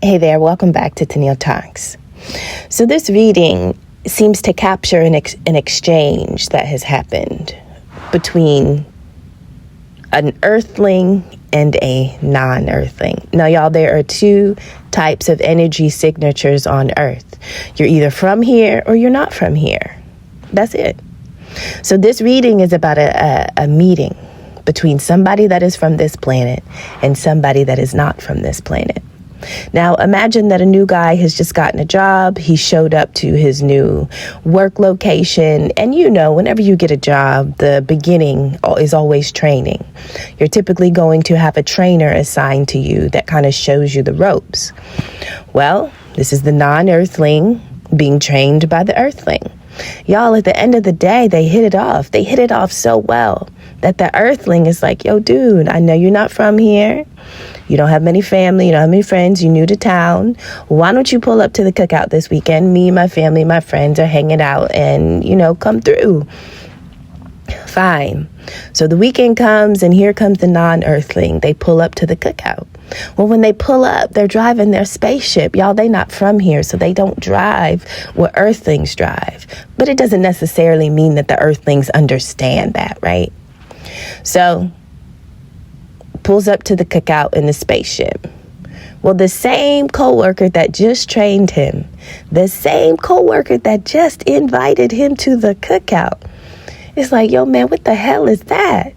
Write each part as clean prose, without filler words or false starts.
Hey there, welcome back to Tennille Talks. So this reading seems to capture an exchange that has happened between an earthling and a non-earthling. Now, y'all, there are two types of energy signatures on Earth. You're either from here or you're not from here. That's it. So this reading is about a meeting between somebody that is from this planet and somebody that is not from this planet. Now, imagine that a new guy has just gotten a job. He showed up to his new work location. And you know, whenever you get a job, the beginning is always training. You're typically going to have a trainer assigned to you that kind of shows you the ropes. Well, this is the non-earthling being trained by the earthling. Y'all, at the end of the day, they hit it off. They hit it off so well that the earthling is like, yo, dude, I know you're not from here. You don't have many family, you don't have many friends, you're new to town. Why don't you pull up to the cookout this weekend? Me, my family, my friends are hanging out and, come through. Fine. So the weekend comes and here comes the non-earthling. They pull up to the cookout. Well, when they pull up, they're driving their spaceship. Y'all, they not from here, so they don't drive what earthlings drive. But it doesn't necessarily mean that the earthlings understand that, right? So pulls up to the cookout in the spaceship. Well, the same coworker that just trained him, the same coworker that just invited him to the cookout, is like, yo, man, what the hell is that?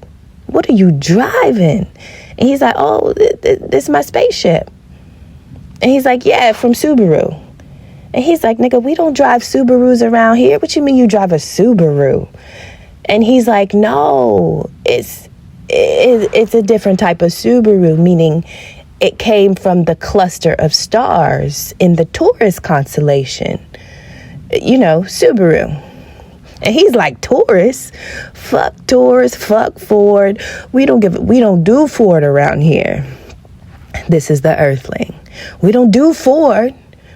What are you driving? And he's like, oh, this is my spaceship. And he's like, yeah, from Subaru. And he's like, nigga, we don't drive Subarus around here. What you mean you drive a Subaru? And he's like, no, it's a different type of Subaru, meaning it came from the cluster of stars in the Taurus constellation. Subaru. And he's like, Taurus? Fuck Taurus, fuck Ford. We don't do Ford around here. This is the earthling. We don't do Ford.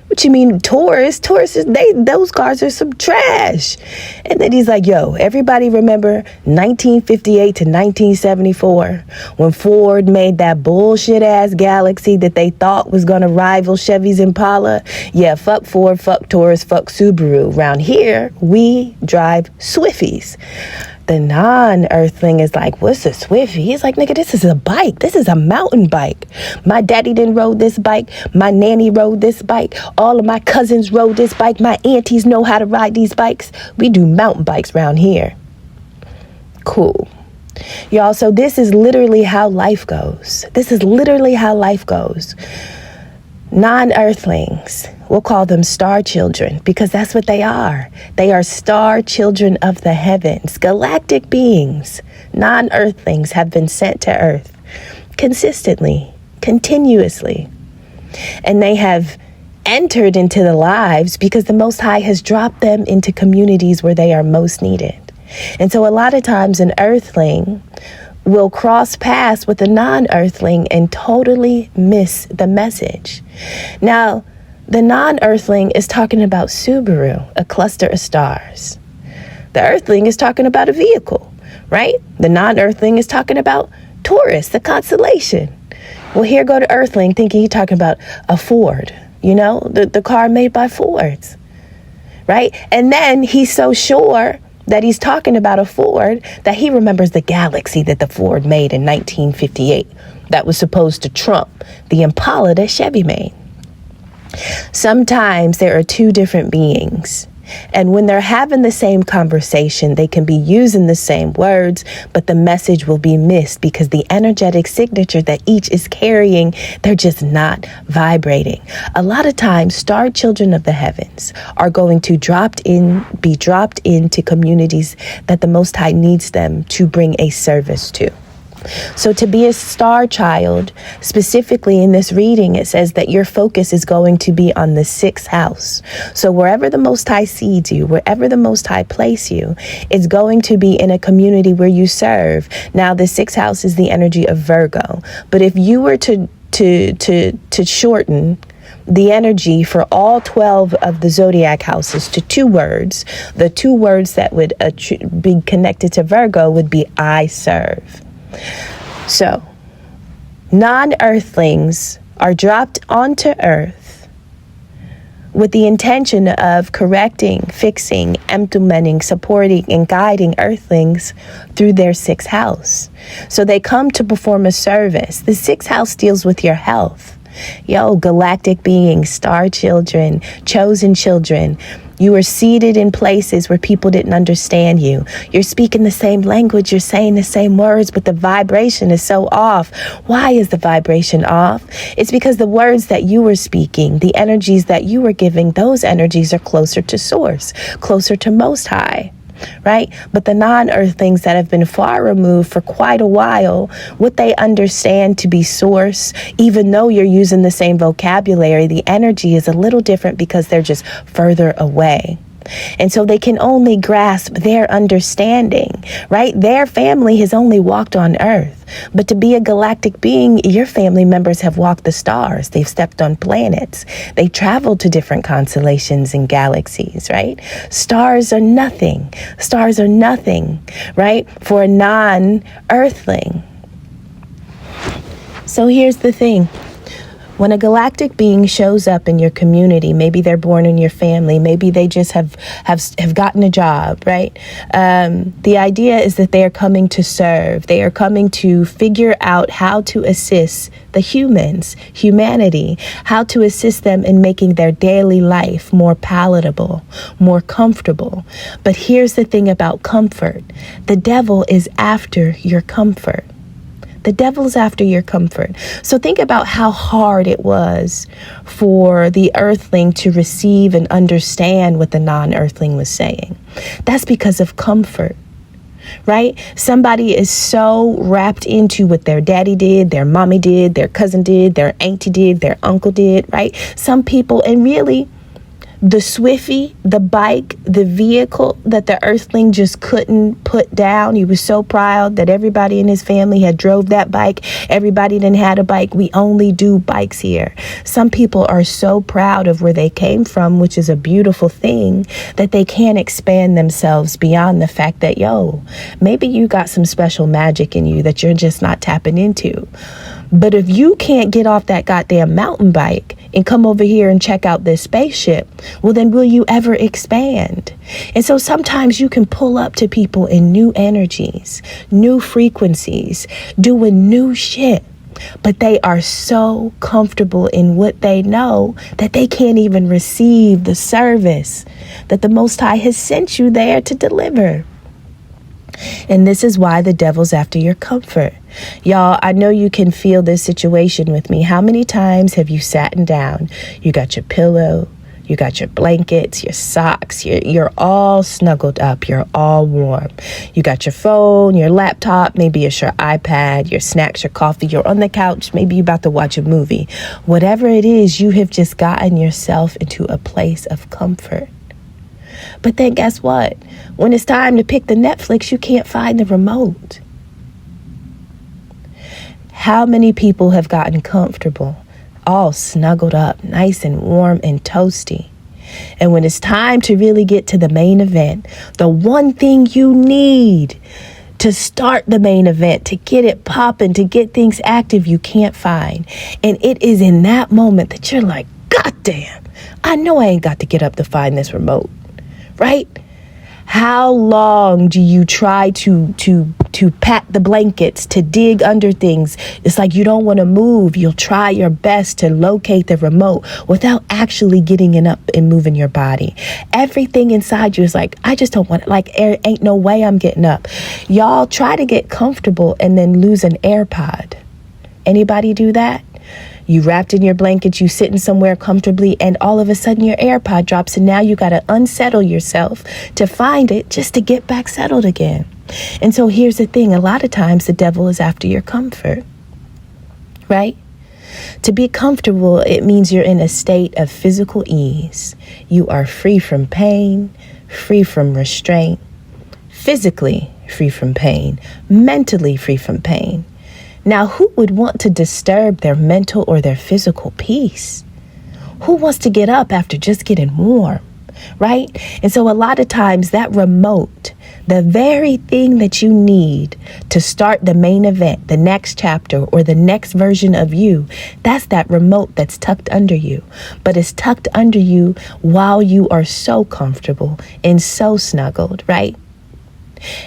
What you mean, Taurus? Those cars are some trash. And then he's like, yo, everybody remember 1958 to 1974 when Ford made that bullshit ass Galaxy that they thought was going to rival Chevy's Impala? Yeah, fuck Ford, fuck Taurus, fuck Subaru. Around here, we drive Swifties. The non-earthling is like, what's a Swiftie? He's like, nigga, this is a bike. This is a mountain bike. My daddy didn't rode this bike. My nanny rode this bike. All of my cousins rode this bike. My aunties know how to ride these bikes. We do mountain bikes around here. Cool. Y'all, so this is literally how life goes. Non-earthlings, we'll call them star children because that's what they are. They are star children of the heavens, galactic beings. Non-earthlings have been sent to Earth consistently, continuously. And they have entered into the lives because the Most High has dropped them into communities where they are most needed. And so a lot of times an earthling will cross paths with a non-earthling and totally miss the message. Now, the non-earthling is talking about Subaru, a cluster of stars. The earthling is talking about a vehicle, right? The non-earthling is talking about Taurus, the constellation. Well, here go the earthling thinking he's talking about a Ford, the car made by Fords, right? And then he's so sure that he's talking about a Ford that he remembers the Galaxy that the Ford made in 1958 that was supposed to trump the Impala that Chevy made. Sometimes there are two different beings, and when they're having the same conversation, they can be using the same words, but the message will be missed because the energetic signature that each is carrying, they're just not vibrating. A lot of times, star children of the heavens are going to be dropped into communities that the Most High needs them to bring a service to. So to be a star child, specifically in this reading, it says that your focus is going to be on the sixth house. So wherever the Most High seeds you, wherever the Most High place you, it's going to be in a community where you serve. Now, the sixth house is the energy of Virgo. But if you were to shorten the energy for all 12 of the zodiac houses to two words, the two words that would be connected to Virgo would be I serve. So, non-earthlings are dropped onto Earth with the intention of correcting, fixing, implementing, supporting, and guiding earthlings through their sixth house. So they come to perform a service. The sixth house deals with your health. Galactic beings, star children, chosen children. You are seated in places where people didn't understand you. You're speaking the same language, you're saying the same words, but the vibration is so off. Why is the vibration off? It's because the words that you were speaking, the energies that you were giving, those energies are closer to source, closer to Most High. Right? But the non-earthlings that have been far removed for quite a while, what they understand to be source, even though you're using the same vocabulary, the energy is a little different because they're just further away. And so they can only grasp their understanding, right? Their family has only walked on earth. But to be a galactic being, your family members have walked the stars. They've stepped on planets. They traveled to different constellations and galaxies, right? Stars are nothing. Stars are nothing, right? For a non-earthling. So here's the thing. When a galactic being shows up in your community, maybe they're born in your family, maybe they just have gotten a job, right? The idea is that they are coming to serve. They are coming to figure out how to assist the humanity, how to assist them in making their daily life more palatable, more comfortable. But here's the thing about comfort. The devil is after your comfort. The devil's after your comfort. So think about how hard it was for the earthling to receive and understand what the non-earthling was saying. That's because of comfort, right? Somebody is so wrapped into what their daddy did, their mommy did, their cousin did, their auntie did, their uncle did, right? Some people, and really, the Swiffy, the bike, the vehicle that the earthling just couldn't put down. He was so proud that everybody in his family had drove that bike. Everybody didn't had a bike. We only do bikes here. Some people are so proud of where they came from, which is a beautiful thing, that they can't expand themselves beyond the fact that, maybe you got some special magic in you that you're just not tapping into. But if you can't get off that goddamn mountain bike and come over here and check out this spaceship, well, then will you ever expand? And so sometimes you can pull up to people in new energies, new frequencies, doing new shit. But they are so comfortable in what they know that they can't even receive the service that the Most High has sent you there to deliver. And this is why the devil's after your comfort. Y'all, I know you can feel this situation with me. How many times have you sat down? You got your pillow, you got your blankets, your socks, you're all snuggled up, you're all warm. You got your phone, your laptop, maybe it's your iPad, your snacks, your coffee, you're on the couch, maybe you're about to watch a movie. Whatever it is, you have just gotten yourself into a place of comfort. But then guess what? When it's time to pick the Netflix, you can't find the remote. How many people have gotten comfortable, all snuggled up, nice and warm and toasty? And when it's time to really get to the main event, the one thing you need to start the main event, to get it popping, to get things active, you can't find. And it is in that moment that you're like, God damn, I know I ain't got to get up to find this remote. Right? How long do you try to pat the blankets, to dig under things? It's like you don't want to move. You'll try your best to locate the remote without actually getting it up and moving your body. Everything inside you is like, I just don't want it. Like, ain't no way I'm getting up. Y'all try to get comfortable and then lose an AirPod. Anybody do that? You wrapped in your blanket, you sitting somewhere comfortably, and all of a sudden your AirPod drops, and now you got to unsettle yourself to find it just to get back settled again. And so here's the thing. A lot of times the devil is after your comfort, right? To be comfortable, it means you're in a state of physical ease. You are free from pain, free from restraint, physically free from pain, mentally free from pain. Now, who would want to disturb their mental or their physical peace? Who wants to get up after just getting warm, right? And so a lot of times that remote, The very thing that you need to start the main event, the next chapter, or the next version of you, that's that remote that's tucked under you. But it's tucked under you while you are so comfortable and so snuggled, right?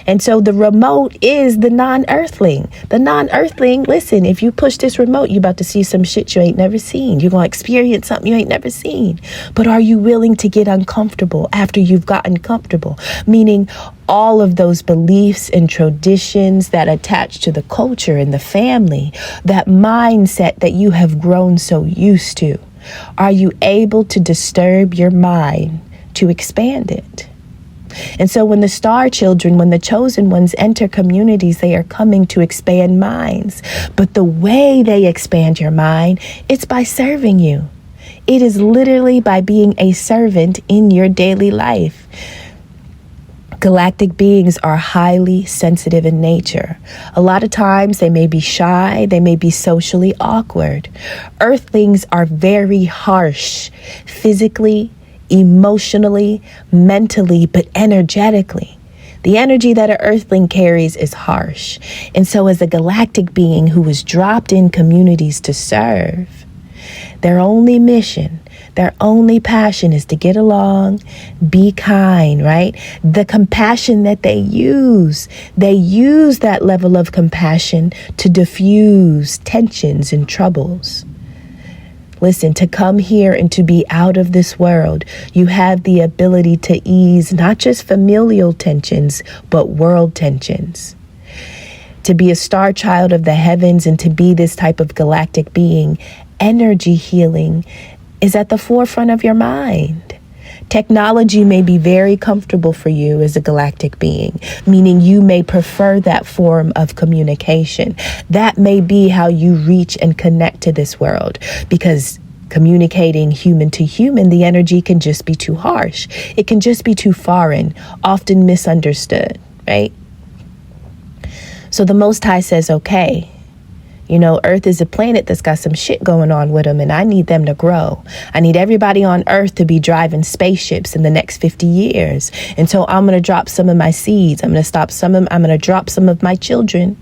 And so the remote is the non-earthling. The non-earthling, listen, if you push this remote, you're about to see some shit you ain't never seen. You're going to experience something you ain't never seen. But are you willing to get uncomfortable after you've gotten comfortable? Meaning all of those beliefs and traditions that attach to the culture and the family, that mindset that you have grown so used to. Are you able to disturb your mind to expand it? And so when the star children, when the chosen ones enter communities, they are coming to expand minds. But the way they expand your mind, it's by serving you. It is literally by being a servant in your daily life. Galactic beings are highly sensitive in nature. A lot of times they may be shy, they may be socially awkward. Earthlings are very harsh, physically, emotionally, mentally, but energetically. The energy that an earthling carries is harsh. And so as a galactic being who was dropped in communities to serve, their only mission, their only passion is to get along, be kind, right? The compassion that they use that level of compassion to diffuse tensions and troubles. Listen, to come here and to be out of this world, you have the ability to ease not just familial tensions, but world tensions. To be a star child of the heavens and to be this type of galactic being, energy healing is at the forefront of your mind. Technology may be very comfortable for you as a galactic being, meaning you may prefer that form of communication. That may be how you reach and connect to this world, because communicating human to human, the energy can just be too harsh. It can just be too foreign, often misunderstood, right? So the Most High says, okay, you know, Earth is a planet that's got some shit going on with them, and I need them to grow. I need everybody on Earth to be driving spaceships in the next 50 years. And so I'm going to drop some of my seeds. I'm going to drop some of my children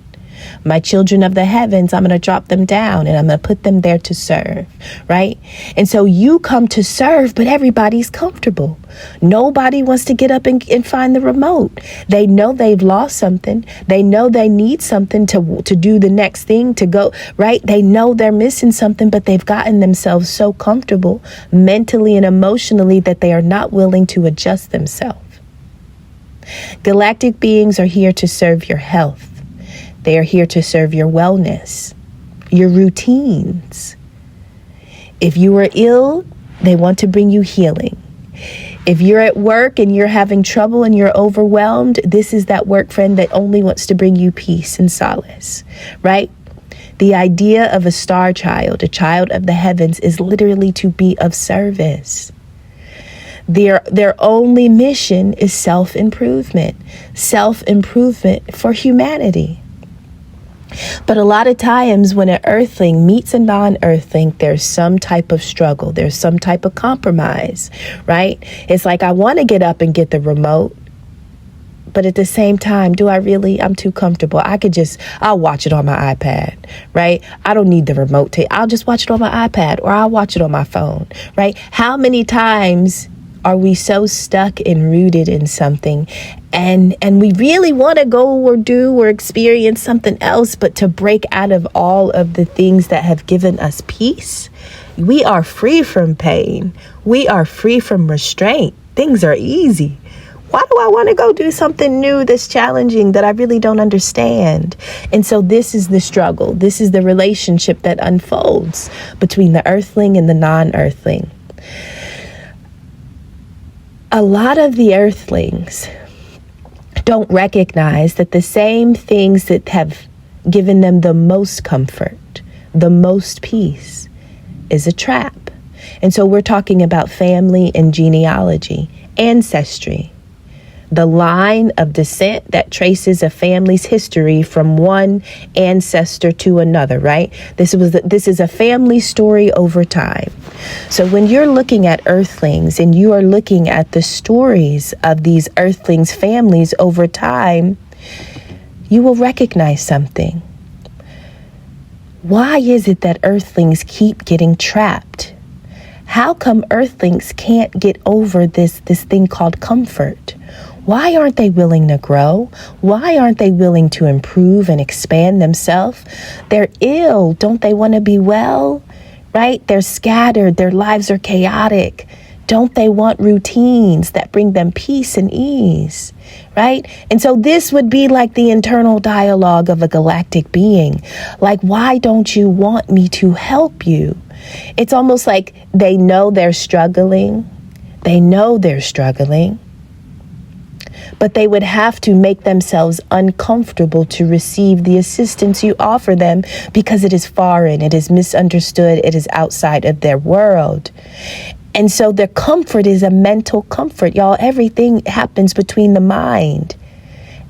of the heavens. I'm going to drop them down and I'm going to put them there to serve, right? And so you come to serve, but everybody's comfortable. Nobody wants to get up and find the remote. They know they've lost something. They know they need something to do the next thing, to go, right? They know they're missing something, but they've gotten themselves so comfortable mentally and emotionally that they are not willing to adjust themselves. Galactic beings are here to serve your health. They are here to serve your wellness, your routines. If you are ill, they want to bring you healing. If you're at work and you're having trouble and you're overwhelmed, this is that work friend that only wants to bring you peace and solace, right? The idea of a star child, a child of the heavens, is literally to be of service. Their only mission is self-improvement for humanity. But a lot of times when an earthling meets a non-earthling, there's some type of struggle. There's some type of compromise, right? It's like, I want to get up and get the remote. But at the same time, I'm too comfortable. I'll watch it on my iPad, right? I don't need the remote. I'll just watch it on my iPad, or I'll watch it on my phone, right? How many times are we so stuck and rooted in something and we really want to go or do or experience something else, but to break out of all of the things that have given us peace, we are free from pain. We are free from restraint. Things are easy. Why do I want to go do something new that's challenging that I really don't understand? And so this is the struggle. This is the relationship that unfolds between the earthling and the non-earthling. A lot of the earthlings don't recognize that the same things that have given them the most comfort, the most peace, is a trap. And so we're talking about family and genealogy, ancestry, the line of descent that traces a family's history from one ancestor to another, right? This is a family story over time. So when you're looking at earthlings and you are looking at the stories of these earthlings' families over time, you will recognize something. Why is it that earthlings keep getting trapped? How come earthlings can't get over this thing called comfort? Why aren't they willing to grow? Why aren't they willing to improve and expand themselves? They're ill. Don't they want to be well? Right? They're scattered. Their lives are chaotic. Don't they want routines that bring them peace and ease? Right? And so this would be like the internal dialogue of a galactic being. Like, why don't you want me to help you? It's almost like they know they're struggling. They know they're struggling. But they would have to make themselves uncomfortable to receive the assistance you offer them because it is foreign, it is misunderstood, it is outside of their world. And so their comfort is a mental comfort, y'all. Everything happens between the mind.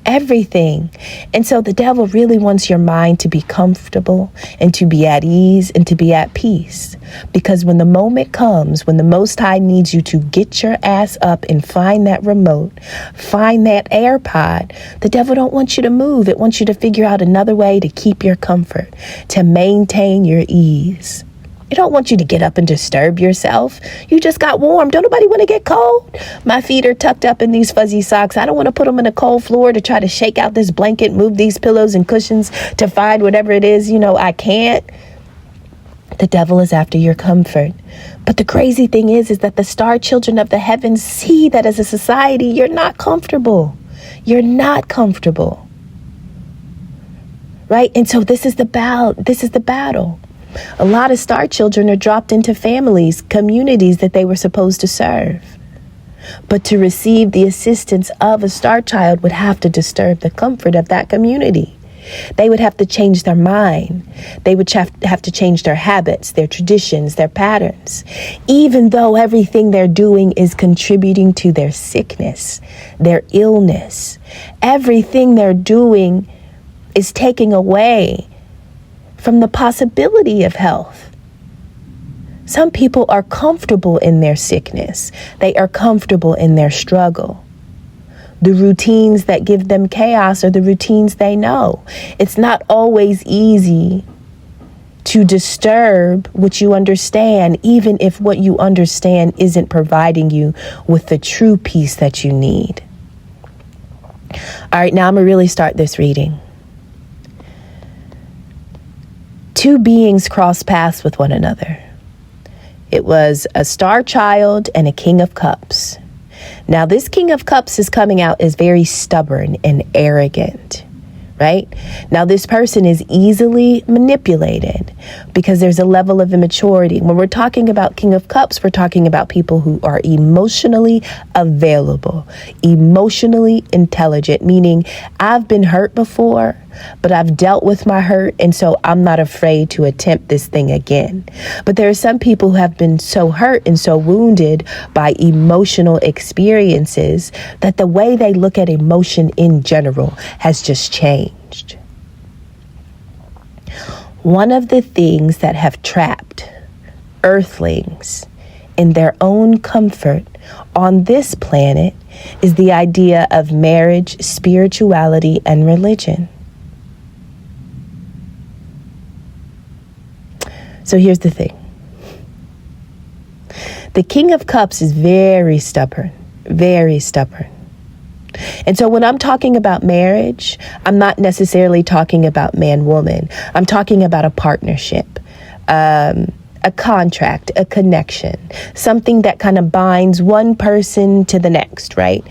Everything. And so the devil really wants your mind to be comfortable and to be at ease and to be at peace. Because when the moment comes, when the Most High needs you to get your ass up and find that remote, find that AirPod, the devil don't want you to move. It wants you to figure out another way to keep your comfort, to maintain your ease. It don't want you to get up and disturb yourself. You just got warm. Don't nobody want to get cold. My feet are tucked up in these fuzzy socks. I don't want to put them in a cold floor to try to shake out this blanket, move these pillows and cushions to find whatever it is. I can't. The devil is after your comfort. But the crazy thing is that the star children of the heavens see that as a society, you're not comfortable. You're not comfortable. Right? And so this is the battle. A lot of star children are dropped into families, communities that they were supposed to serve. But to receive the assistance of a star child would have to disturb the comfort of that community. They would have to change their mind. They would have to change their habits, their traditions, their patterns, even though everything they're doing is contributing to their sickness, their illness. Everything they're doing is taking away from the possibility of health. Some people are comfortable in their sickness. They are comfortable in their struggle. The routines that give them chaos are the routines they know. It's not always easy to disturb what you understand, even if what you understand isn't providing you with the true peace that you need. All right, now I'm going to really start this reading. Two beings crossed paths with one another. It was a star child and a king of cups. Now, this king of cups is coming out as very stubborn and arrogant, right? Now, this person is easily manipulated because there's a level of immaturity. When we're talking about king of cups, we're talking about people who are emotionally available, emotionally intelligent, meaning I've been hurt before, but I've dealt with my hurt, and so I'm not afraid to attempt this thing again. But there are some people who have been so hurt and so wounded by emotional experiences that the way they look at emotion in general has just changed. One of the things that have trapped earthlings in their own comfort on this planet is the idea of marriage, spirituality, and religion. So here's the thing. The King of Cups is very stubborn, very stubborn. And so when I'm talking about marriage, I'm not necessarily talking about man-woman. I'm talking about a partnership, a contract, a connection, something that kind of binds one person to the next, right?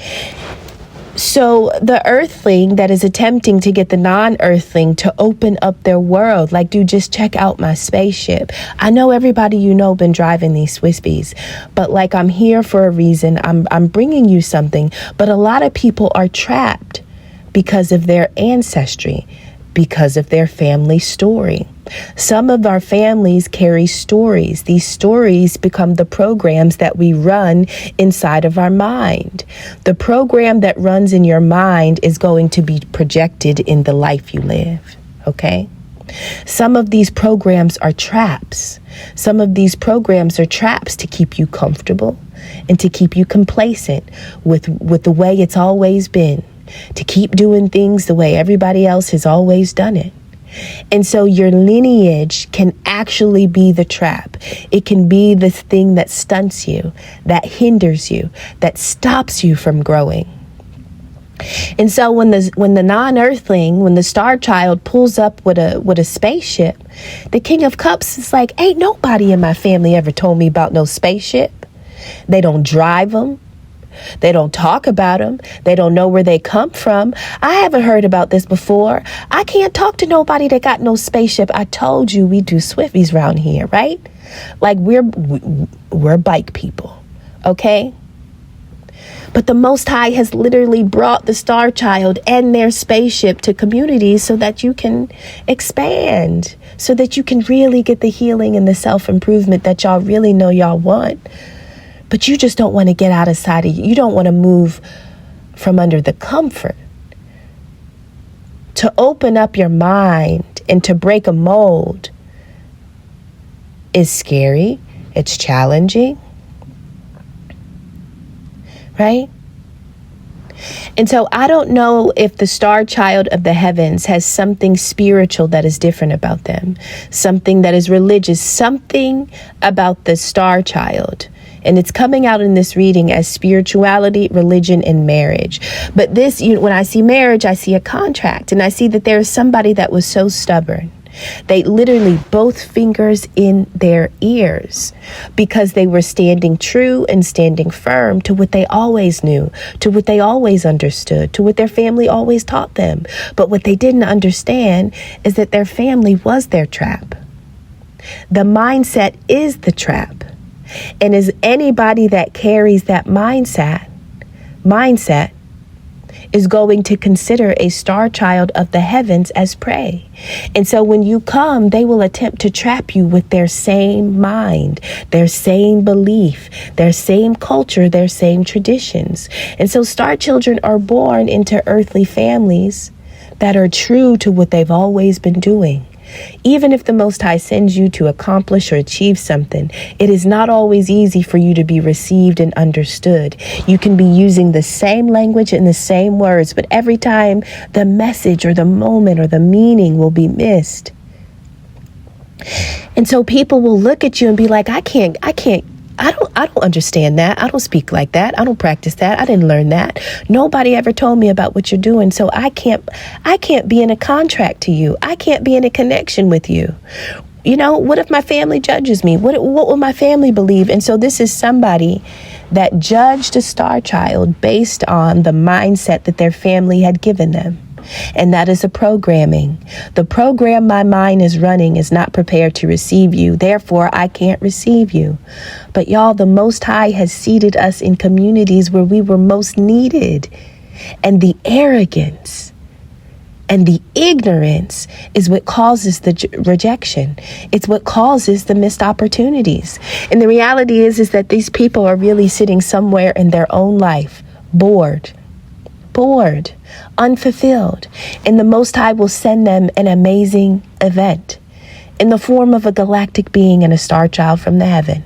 So the earthling that is attempting to get the non-earthling to open up their world, like, dude, just check out my spaceship. I know everybody been driving these Swispies, but like, I'm here for a reason. I'm bringing you something. But a lot of people are trapped because of their ancestry, because of their family story. Some of our families carry stories. These stories become the programs that we run inside of our mind. The program that runs in your mind is going to be projected in the life you live, okay? Some of these programs are traps. Some of these programs are traps to keep you comfortable and to keep you complacent with the way it's always been, to keep doing things the way everybody else has always done it. And so your lineage can actually be the trap. It can be the thing that stunts you, that hinders you, that stops you from growing. And so when the non-earthling, when the star child pulls up with a spaceship, the King of Cups is like, ain't nobody in my family ever told me about no spaceship. They don't drive them. They don't talk about them. They don't know where they come from. I haven't heard about this before. I can't talk to nobody that got no spaceship. I told you we do Swifties around here, right? Like we're bike people, okay? But the Most High has literally brought the star child and their spaceship to communities so that you can expand, so that you can really get the healing and the self-improvement that y'all really know y'all want. But you just don't want to get outside of you don't want to move from under the comfort. To open up your mind and to break a mold is scary. It's challenging. Right? And so I don't know if the star child of the heavens has something spiritual that is different about them, something that is religious, something about the star child. And it's coming out in this reading as spirituality, religion, and marriage. But this, when I see marriage, I see a contract. And I see that there is somebody that was so stubborn. They literally both fingers in their ears because they were standing true and standing firm to what they always knew, to what they always understood, to what their family always taught them. But what they didn't understand is that their family was their trap. The mindset is the trap. And as anybody that carries that mindset is going to consider a star child of the heavens as prey. And so when you come, they will attempt to trap you with their same mind, their same belief, their same culture, their same traditions. And so star children are born into earthly families that are true to what they've always been doing. Even if the Most High sends you to accomplish or achieve something, it is not always easy for you to be received and understood. You can be using the same language and the same words, but every time the message or the moment or the meaning will be missed. And so people will look at you and be like, I don't understand that. I don't speak like that. I don't practice that. I didn't learn that. Nobody ever told me about what you're doing. So I can't be in a contract to you. I can't be in a connection with you. You know, what if my family judges me? What will my family believe? And so this is somebody that judged a star child based on the mindset that their family had given them. And that is a programming. The program my mind is running is not prepared to receive you. Therefore, I can't receive you. But y'all, the Most High has seated us in communities where we were most needed. And the arrogance and the ignorance is what causes the rejection. It's what causes the missed opportunities. And the reality is that these people are really sitting somewhere in their own life, bored, unfulfilled, and the Most High will send them an amazing event in the form of a galactic being and a star child from the heaven.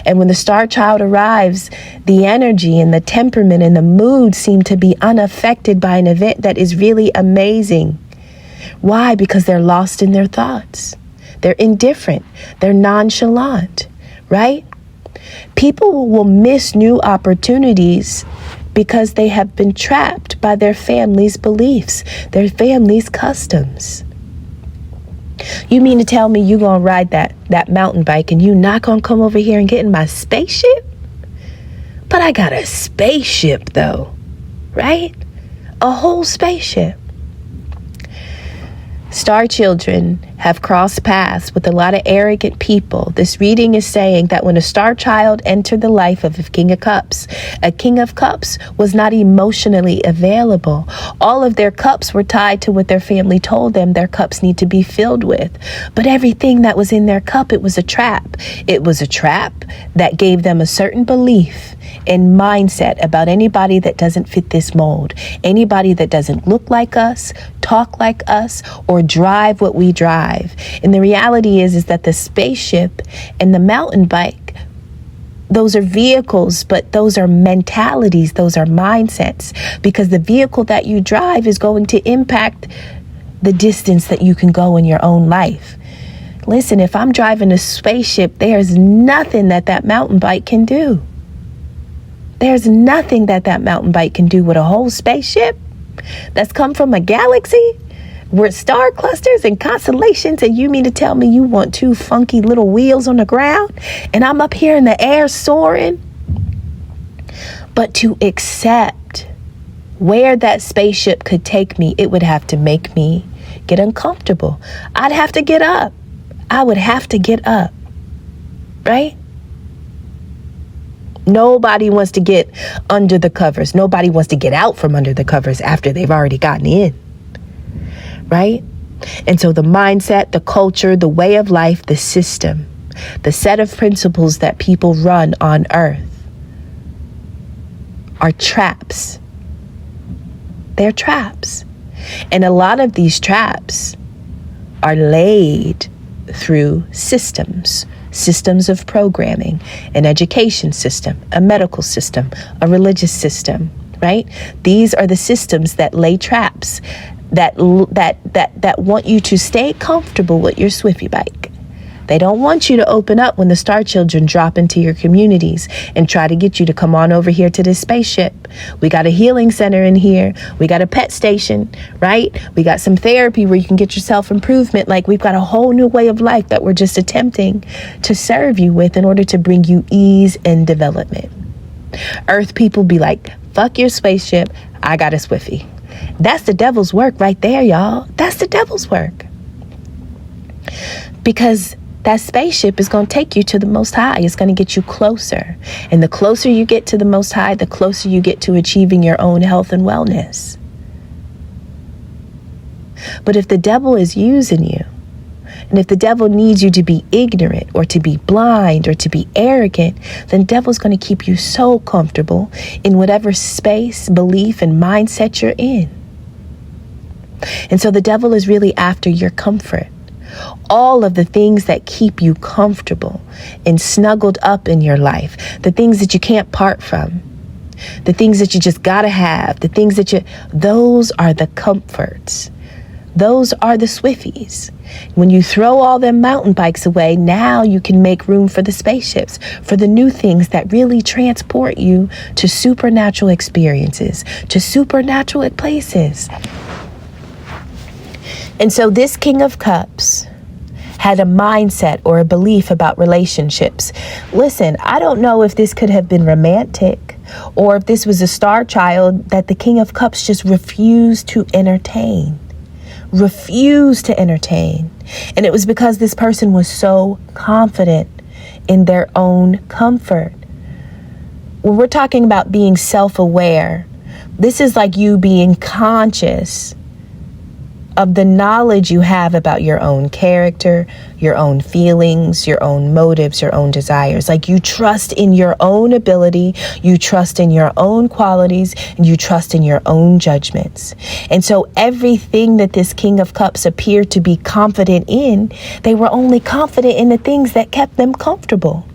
And when the star child arrives, the energy and the temperament and the mood seem to be unaffected by an event that is really amazing. Why? Because they're lost in their thoughts. They're indifferent. They're nonchalant, right? People will miss new opportunities because they have been trapped by their family's beliefs, their family's customs. You mean to tell me you gonna ride that mountain bike and you not gonna come over here and get in my spaceship? But I got a spaceship though, right? A whole spaceship. Star children have crossed paths with a lot of arrogant people. This reading is saying that when a star child entered the life of a king of cups was not emotionally available. All of their cups were tied to what their family told them their cups need to be filled with. But everything that was in their cup, it was a trap. It was a trap that gave them a certain belief and mindset about anybody that doesn't fit this mold, anybody that doesn't look like us, talk like us, or drive what we drive. And the reality is that the spaceship and the mountain bike, those are vehicles, but those are mentalities, those are mindsets, because the vehicle that you drive is going to impact the distance that you can go in your own life. Listen, if I'm driving a spaceship, there's nothing that mountain bike can do. There's nothing that mountain bike can do with a whole spaceship that's come from a galaxy with star clusters and constellations. And you mean to tell me you want two funky little wheels on the ground and I'm up here in the air soaring? But to accept where that spaceship could take me, it would have to make me get uncomfortable. I'd have to get up. I would have to get up, right? Nobody wants to get under the covers. Nobody wants to get out from under the covers after they've already gotten in, right? And so the mindset, the culture, the way of life, the system, the set of principles that people run on earth are traps. They're traps. And a lot of these traps are laid through systems of programming, an education system, a medical system, a religious system, right? These are the systems that lay traps that want you to stay comfortable with your Swiffy bike. They don't want you to open up when the star children drop into your communities and try to get you to come on over here to this spaceship. We got a healing center in here. We got a pet station, right? We got some therapy where you can get yourself improvement. Like, we've got a whole new way of life that we're just attempting to serve you with in order to bring you ease and development. Earth people be like, fuck your spaceship. I got a Swiffy. That's the devil's work right there, y'all. That's the devil's work. Because that spaceship is going to take you to the Most High. It's going to get you closer. And the closer you get to the Most High, the closer you get to achieving your own health and wellness. But if the devil is using you, and if the devil needs you to be ignorant or to be blind or to be arrogant, then the devil's going to keep you so comfortable in whatever space, belief, and mindset you're in. And so the devil is really after your comfort. All of the things that keep you comfortable and snuggled up in your life, the things that you can't part from, the things that you just gotta have, the things that those are the comforts. Those are the Swiffies. When you throw all them mountain bikes away, now you can make room for the spaceships, for the new things that really transport you to supernatural experiences, to supernatural places. And so this King of Cups had a mindset or a belief about relationships. Listen, I don't know if this could have been romantic or if this was a star child that the King of Cups just refused to entertain. And it was because this person was so confident in their own comfort. When we're talking about being self-aware, this is like you being conscious of the knowledge you have about your own character, your own feelings, your own motives, your own desires. Like, you trust in your own ability, you trust in your own qualities, and you trust in your own judgments. And so everything that this King of Cups appeared to be confident in, they were only confident in the things that kept them comfortable.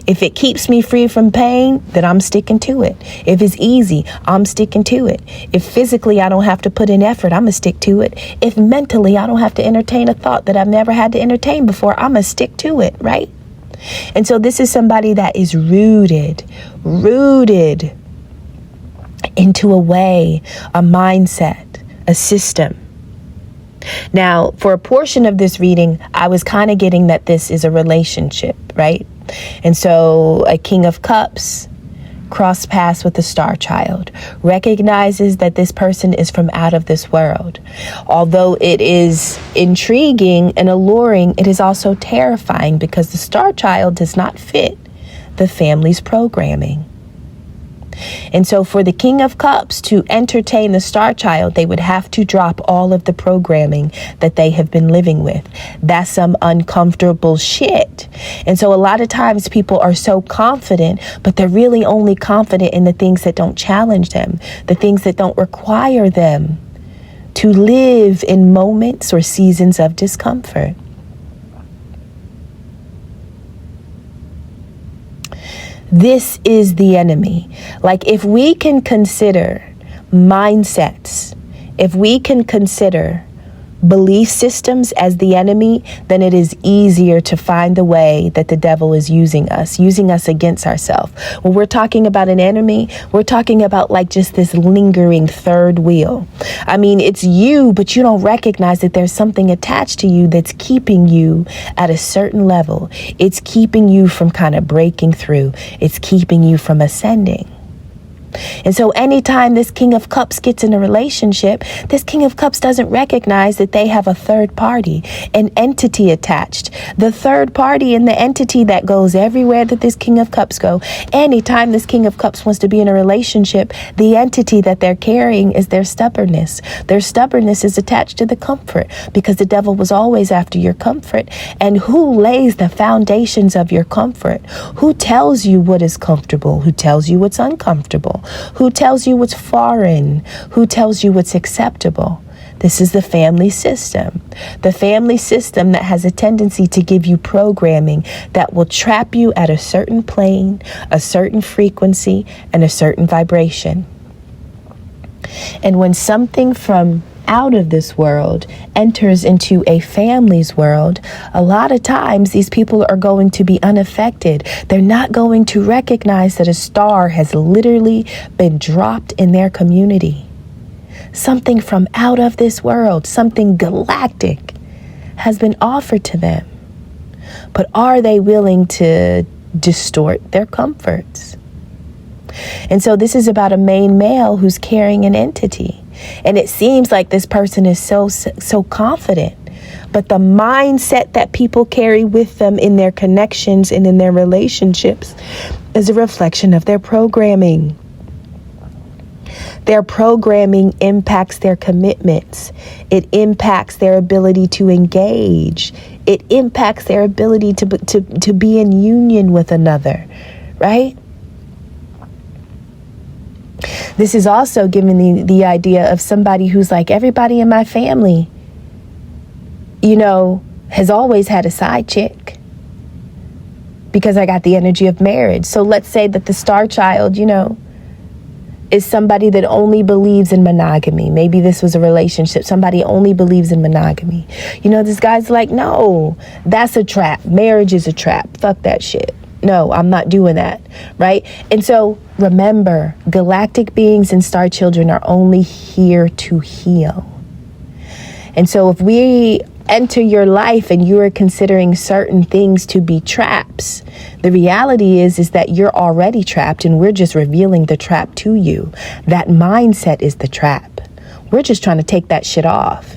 If it keeps me free from pain, then I'm sticking to it. If it's easy, I'm sticking to it. If physically I don't have to put in effort, I'm going to stick to it. If mentally I don't have to entertain a thought that I've never had to entertain before, I'm going to stick to it, right? And so this is somebody that is rooted into a way, a mindset, a system. Now, for a portion of this reading, I was kind of getting that this is a relationship, right? And so a King of Cups cross paths with the star child, recognizes that this person is from out of this world. Although it is intriguing and alluring, it is also terrifying because the star child does not fit the family's programming. And so for the King of Cups to entertain the star child, they would have to drop all of the programming that they have been living with. That's some uncomfortable shit. And so a lot of times people are so confident, but they're really only confident in the things that don't challenge them, the things that don't require them to live in moments or seasons of discomfort. This is the enemy. Like, if we can consider mindsets, if we can consider belief systems as the enemy, then it is easier to find the way that the devil is using us against ourselves. When we're talking about an enemy, we're talking about like just this lingering third wheel. I mean, it's you, but you don't recognize that there's something attached to you that's keeping you at a certain level. It's keeping you from kind of breaking through. It's keeping you from ascending. And so anytime this King of Cups gets in a relationship, this King of Cups doesn't recognize that they have a third party, an entity attached. The third party and the entity that goes everywhere that this King of Cups go. Anytime this King of Cups wants to be in a relationship, the entity that they're carrying is their stubbornness. Their stubbornness is attached to the comfort, because the devil was always after your comfort. And who lays the foundations of your comfort? Who tells you what is comfortable? Who tells you what's uncomfortable? Who tells you what's foreign? Who tells you what's acceptable? This is the family system. The family system that has a tendency to give you programming that will trap you at a certain plane, a certain frequency, and a certain vibration. And when something from out of this world enters into a family's world, a lot of times these people are going to be unaffected. They're not going to recognize that a star has literally been dropped in their community. Something from out of this world, something galactic, has been offered to them. But are they willing to distort their comforts? And so this is about a main male who's carrying an entity. And it seems like this person is so confident. But the mindset that people carry with them in their connections and in their relationships is a reflection of their programming. Their programming impacts their commitments. It impacts their ability to engage. It impacts their ability to be in union with another, right? This is also giving the idea of somebody who's like, everybody in my family, has always had a side chick because I got the energy of marriage. So let's say that the star child, is somebody that only believes in monogamy. Maybe this was a relationship. Somebody only believes in monogamy. This guy's like, no, that's a trap. Marriage is a trap. Fuck that shit. No, I'm not doing that, right? And so remember, galactic beings and star children are only here to heal. And so if we enter your life and you are considering certain things to be traps, the reality is that you're already trapped, and we're just revealing the trap to you. That mindset is the trap. We're just trying to take that shit off.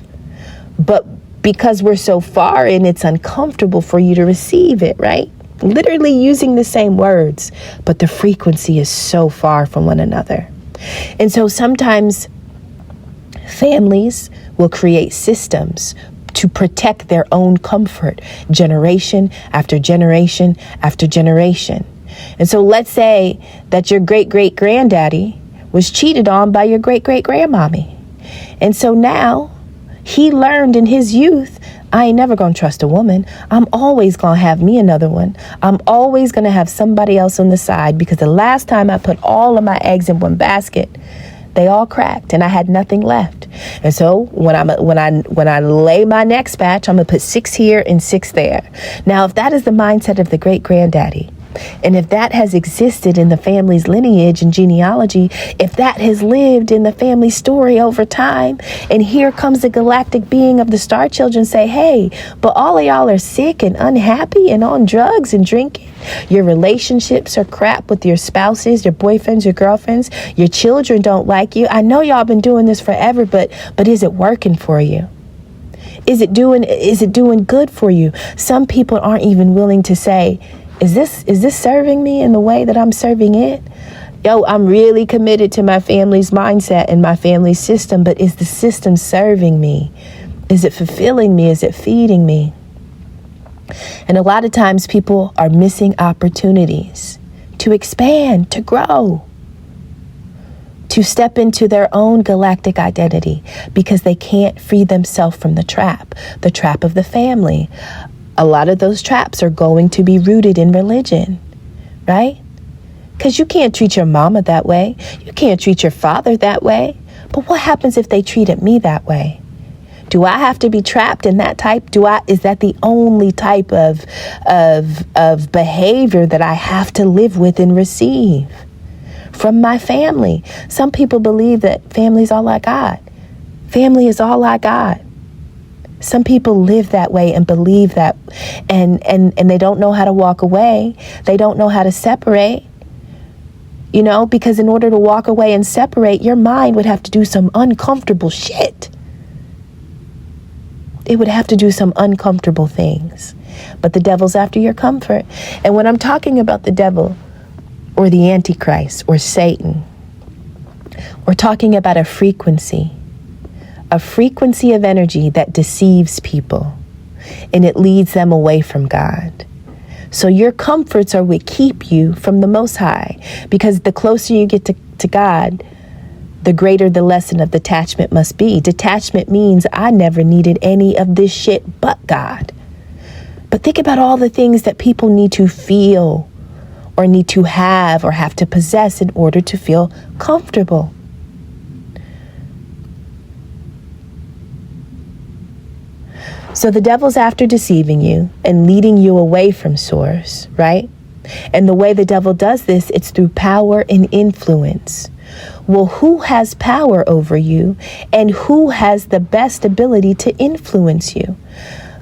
But because we're so far in, it's uncomfortable for you to receive it, right? Literally using the same words, but the frequency is so far from one another. And so sometimes families will create systems to protect their own comfort, generation after generation after generation. And so let's say that your great-great-granddaddy was cheated on by your great-great-grandmommy. And so now he learned in his youth, I ain't never gonna trust a woman. I'm always gonna have me another one. I'm always gonna have somebody else on the side, because the last time I put all of my eggs in one basket, they all cracked and I had nothing left. And so when I lay my next batch, I'm gonna put 6 here and 6 there. Now, if that is the mindset of the great granddaddy, and if that has existed in the family's lineage and genealogy, if that has lived in the family story over time, and here comes the galactic being of the star children say, hey, but all of y'all are sick and unhappy and on drugs and drinking. Your relationships are crap with your spouses, your boyfriends, your girlfriends. Your children don't like you. I know y'all been doing this forever, but is it working for you? Is it doing good for you? Some people aren't even willing to say, is this serving me in the way that I'm serving it? Yo, I'm really committed to my family's mindset and my family's system, but is the system serving me? Is it fulfilling me? Is it feeding me? And a lot of times people are missing opportunities to expand, to grow, to step into their own galactic identity because they can't free themselves from the trap of the family. A lot of those traps are going to be rooted in religion, right? Because you can't treat your mama that way. You can't treat your father that way. But what happens if they treated me that way? Do I have to be trapped in that type? Is that the only type of behavior that I have to live with and receive from my family? Some people believe that family is all I got. Family is all I got. Some people live that way and believe that, and they don't know how to walk away. They don't know how to separate. You know, because in order to walk away and separate, your mind would have to do some uncomfortable shit. It would have to do some uncomfortable things. But the devil's after your comfort. And when I'm talking about the devil or the Antichrist or Satan, we're talking about a frequency of energy that deceives people and it leads them away from God. So your comforts are what keep you from the Most High, because the closer you get to God, the greater the lesson of detachment must be. Detachment means I never needed any of this shit but God. But think about all the things that people need to feel or need to have or have to possess in order to feel comfortable. So the devil's after deceiving you and leading you away from source, right? And the way the devil does this, it's through power and influence. Well, who has power over you and who has the best ability to influence you?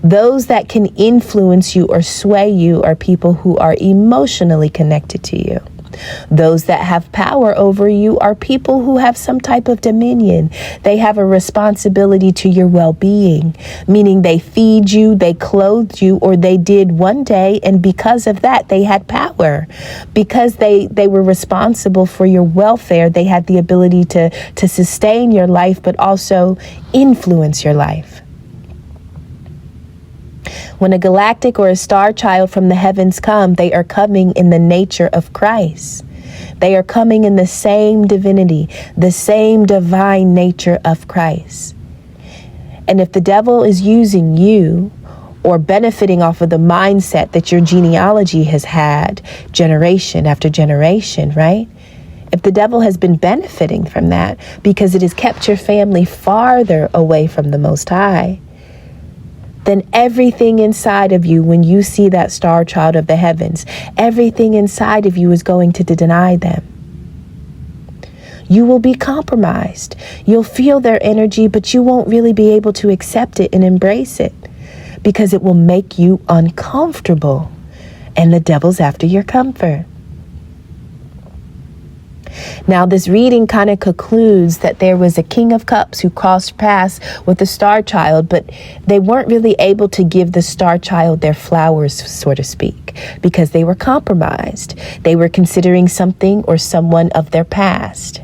Those that can influence you or sway you are people who are emotionally connected to you. Those that have power over you are people who have some type of dominion. They have a responsibility to your well-being, meaning they feed you, they clothed you, or they did one day, and because of that, they had power. Because they were responsible for your welfare, they had the ability to sustain your life, but also influence your life. When a galactic or a star child from the heavens come, they are coming in the nature of Christ. They are coming in the same divinity, the same divine nature of Christ. And if the devil is using you or benefiting off of the mindset that your genealogy has had generation after generation, right? If the devil has been benefiting from that because it has kept your family farther away from the Most High, then everything inside of you, when you see that star child of the heavens, everything inside of you is going to deny them. You will be compromised. You'll feel their energy, but you won't really be able to accept it and embrace it because it will make you uncomfortable. And the devil's after your comfort. Now, this reading kind of concludes that there was a King of Cups who crossed paths with the Star Child, but they weren't really able to give the Star Child their flowers, so to speak, because they were compromised. They were considering something or someone of their past,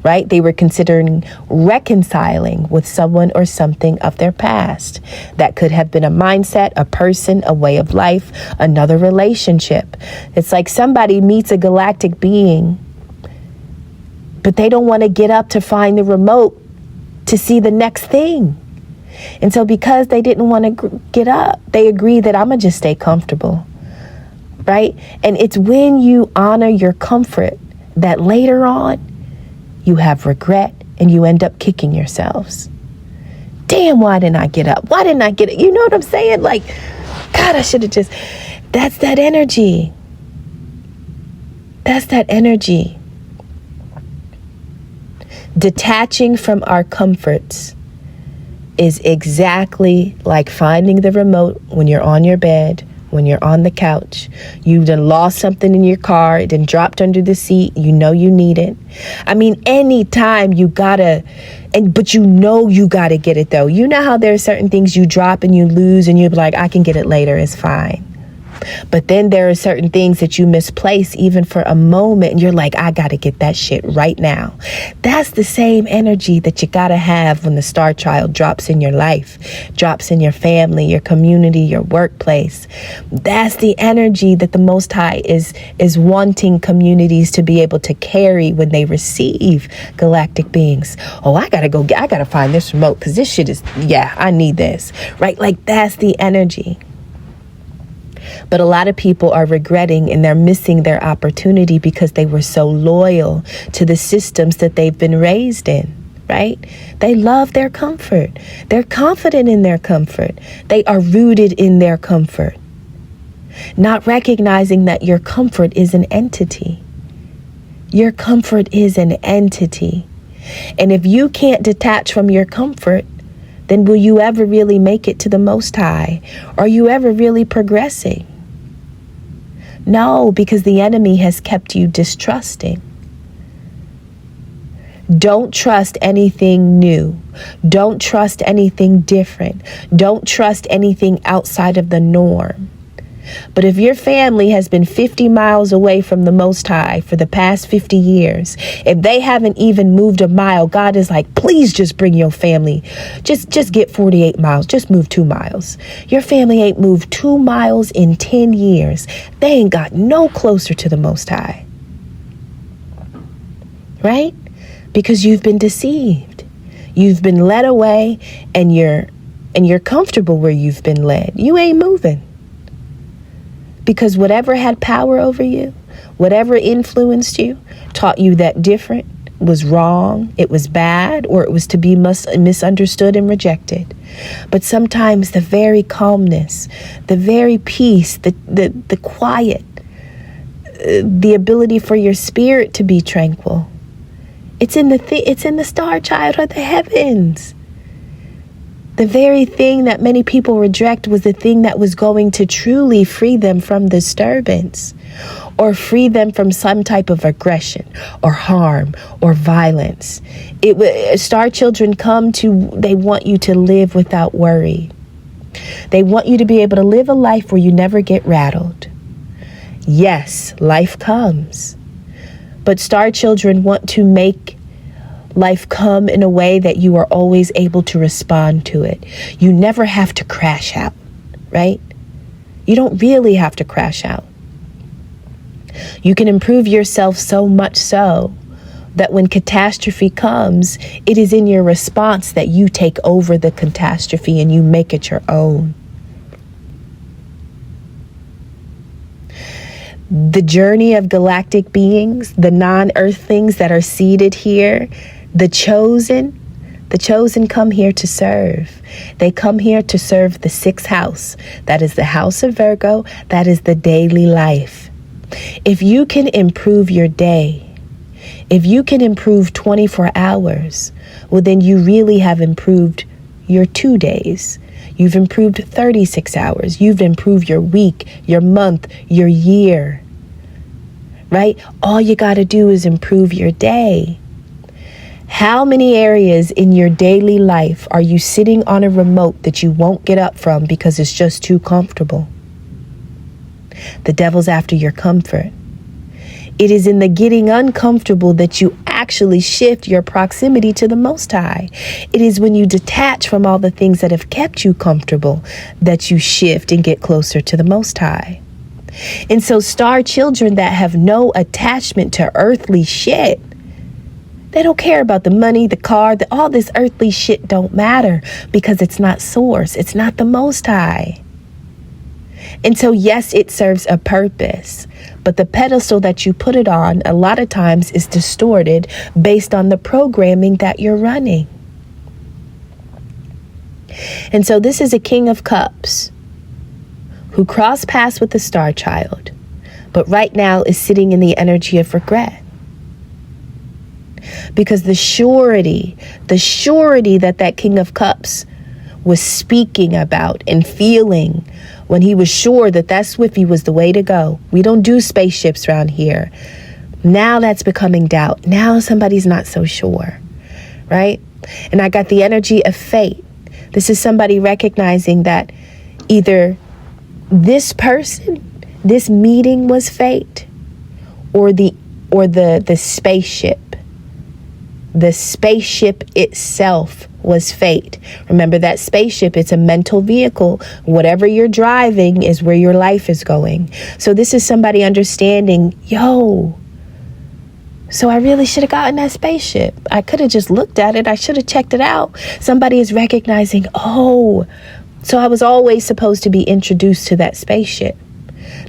right? They were considering reconciling with someone or something of their past. That could have been a mindset, a person, a way of life, another relationship. It's like somebody meets a galactic being, but they don't want to get up to find the remote to see the next thing. And so because they didn't want to get up, they agreed that I'm going to just stay comfortable, right? And it's when you honor your comfort that later on you have regret and you end up kicking yourselves. Damn, why didn't I get up? Why didn't I get it? You know what I'm saying? Like, God, I should have just, that's that energy. That's that energy. Detaching from our comforts is exactly like finding the remote when you're on your bed, when you're on the couch. You done lost something in your car, it done dropped under the seat, you know you need it. I mean, anytime you gotta, but you know you gotta get it though. You know how there are certain things you drop and you lose and you're like, I can get it later, it's fine. But then there are certain things that you misplace even for a moment, and you're like, I got to get that shit right now. That's the same energy that you got to have when the star child drops in your life, drops in your family, your community, your workplace. That's the energy that the Most High is wanting communities to be able to carry when they receive galactic beings. Oh, I got to find this remote because this shit is, I need this, right? Like, that's the energy. But a lot of people are regretting and they're missing their opportunity because they were so loyal to the systems that they've been raised in, right? They love their comfort. They're confident in their comfort. They are rooted in their comfort, not recognizing that your comfort is an entity. Your comfort is an entity. And if you can't detach from your comfort, then will you ever really make it to the Most High? Are you ever really progressing? No, because the enemy has kept you distrusting. Don't trust anything new. Don't trust anything different. Don't trust anything outside of the norm. But if your family has been 50 miles away from the Most High for the past 50 years, if they haven't even moved a mile, God is like, please just bring your family. Just get 48 miles. Just move 2 miles. Your family ain't moved 2 miles in 10 years. They ain't got no closer to the Most High. Right? Because you've been deceived. You've been led away, and you're comfortable where you've been led. You ain't moving. Because whatever had power over you, whatever influenced you, taught you that different was wrong, it was bad, or it was to be misunderstood and rejected. But sometimes the very calmness, the very peace, the quiet, the ability for your spirit to be tranquil, it's in the star child of the heavens. The very thing that many people reject was the thing that was going to truly free them from disturbance, or free them from some type of aggression or harm or violence. Star children they want you to live without worry. They want you to be able to live a life where you never get rattled. Yes, life comes, but star children want to make life come in a way that you are always able to respond to it. You never have to crash out, right? You don't really have to crash out. You can improve yourself so much so that when catastrophe comes, it is in your response that you take over the catastrophe and you make it your own. The journey of galactic beings, the non-earthlings that are seated here, the chosen come here to serve. They come here to serve the 6th house. That is the house of Virgo. That is the daily life. If you can improve your day, if you can improve 24 hours, well, then you really have improved your 2 days. You've improved 36 hours. You've improved your week, your month, your year, right? All you got to do is improve your day. How many areas in your daily life are you sitting on a remote that you won't get up from because it's just too comfortable? The devil's after your comfort. It is in the getting uncomfortable that you actually shift your proximity to the Most High. It is when you detach from all the things that have kept you comfortable that you shift and get closer to the Most High. And so star children that have no attachment to earthly shit, they don't care about the money, the car, all this earthly shit don't matter because it's not source. It's not the Most High. And so, yes, it serves a purpose, but the pedestal that you put it on a lot of times is distorted based on the programming that you're running. And so this is a King of Cups who crossed paths with the star child, but right now is sitting in the energy of regret. Because the surety that King of Cups was speaking about and feeling when he was sure that Swiffy was the way to go. We don't do spaceships around here. Now that's becoming doubt. Now somebody's not so sure, right? And I got the energy of fate. This is somebody recognizing that either this person this meeting was fate, or the spaceship. The spaceship itself was fate. Remember that spaceship, it's a mental vehicle. Whatever you're driving is where your life is going. So this is somebody understanding, so I really should have gotten that spaceship. I could have just looked at it. I should have checked it out. Somebody is recognizing, so I was always supposed to be introduced to that spaceship.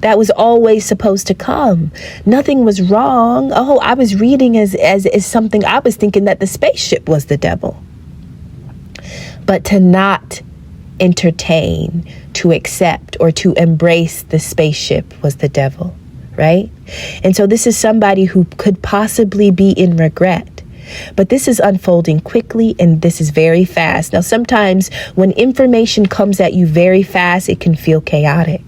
That was always supposed to come. Nothing was wrong. I was reading as something. I was thinking that the spaceship was the devil. But to not entertain, to accept, or to embrace the spaceship was the devil, right? And so this is somebody who could possibly be in regret. But this is unfolding quickly, and this is very fast. Now, sometimes when information comes at you very fast, it can feel chaotic.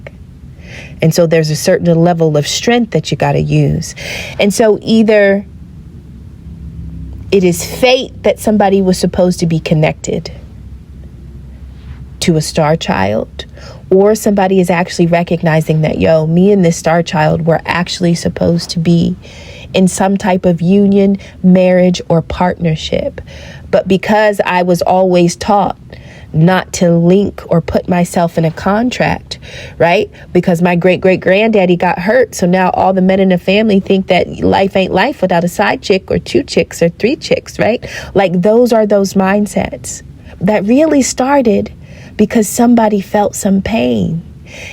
And so there's a certain level of strength that you got to use. And so either it is fate that somebody was supposed to be connected to a star child, or somebody is actually recognizing that, me and this star child were actually supposed to be in some type of union, marriage, or partnership. But because I was always taught not to link or put myself in a contract, right? Because my great-great-granddaddy got hurt. So now all the men in the family think that life ain't life without a side chick or two chicks or three chicks, right? Like those are those mindsets that really started because somebody felt some pain.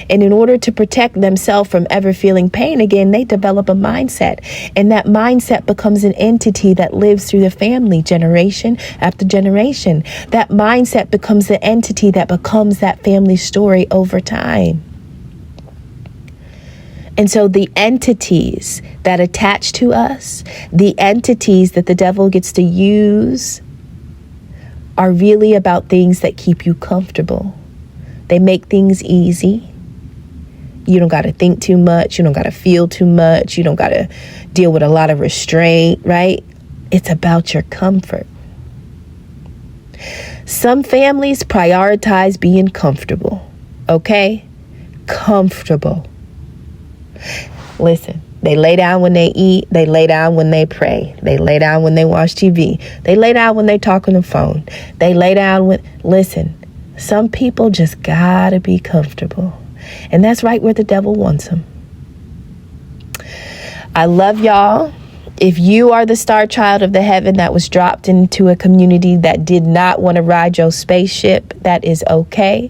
And in order to protect themselves from ever feeling pain again, they develop a mindset. And that mindset becomes an entity that lives through the family generation after generation. That mindset becomes the entity that becomes that family story over time. And so the entities that attach to us, the entities that the devil gets to use, are really about things that keep you comfortable. They make things easy. You don't got to think too much. You don't got to feel too much. You don't got to deal with a lot of restraint, right? It's about your comfort. Some families prioritize being comfortable, okay? Comfortable. Listen, they lay down when they eat. They lay down when they pray. They lay down when they watch TV. They lay down when they talk on the phone. They lay down when... Listen, some people just gotta be comfortable. And that's right where the devil wants them. I love y'all. If you are the star child of the heaven that was dropped into a community that did not want to ride your spaceship, that is okay.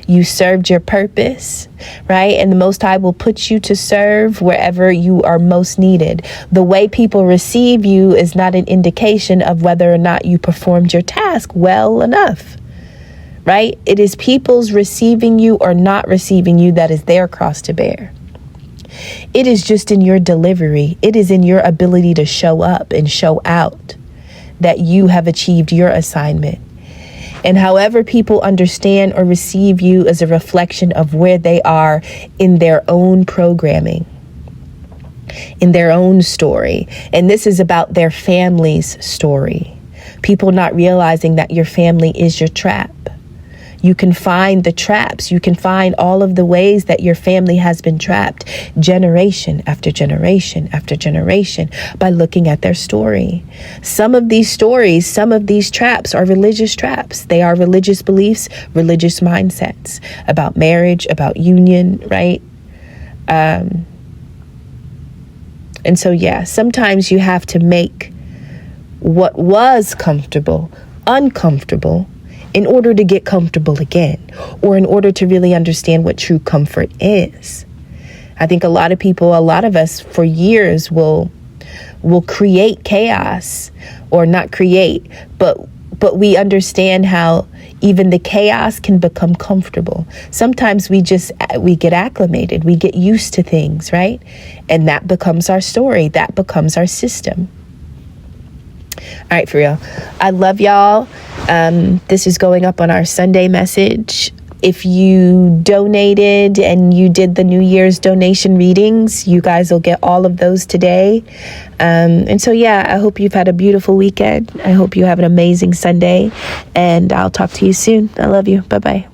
You served your purpose, right? And the Most High will put you to serve wherever you are most needed. The way people receive you is not an indication of whether or not you performed your task well enough, right? It is people's receiving you or not receiving you that is their cross to bear. It is just in your delivery. It is in your ability to show up and show out that you have achieved your assignment. And however people understand or receive you is a reflection of where they are in their own programming, in their own story. And this is about their family's story. People not realizing that your family is your trap. You can find the traps. You can find all of the ways that your family has been trapped generation after generation after generation by looking at their story. Some of these stories, some of these traps are religious traps. They are religious beliefs, religious mindsets about marriage, about union, right? And so, sometimes you have to make what was comfortable uncomfortable in order to get comfortable again, or in order to really understand what true comfort is. I think a lot of us for years will create chaos, or not create, but we understand how even the chaos can become comfortable. Sometimes we get acclimated, we get used to things, right? And that becomes our story, that becomes our system. All right, for real. I love y'all. This is going up on our Sunday message. If you donated and you did the New Year's donation readings, you guys will get all of those today. And so, I hope you've had a beautiful weekend. I hope you have an amazing Sunday, and I'll talk to you soon. I love you. Bye-bye.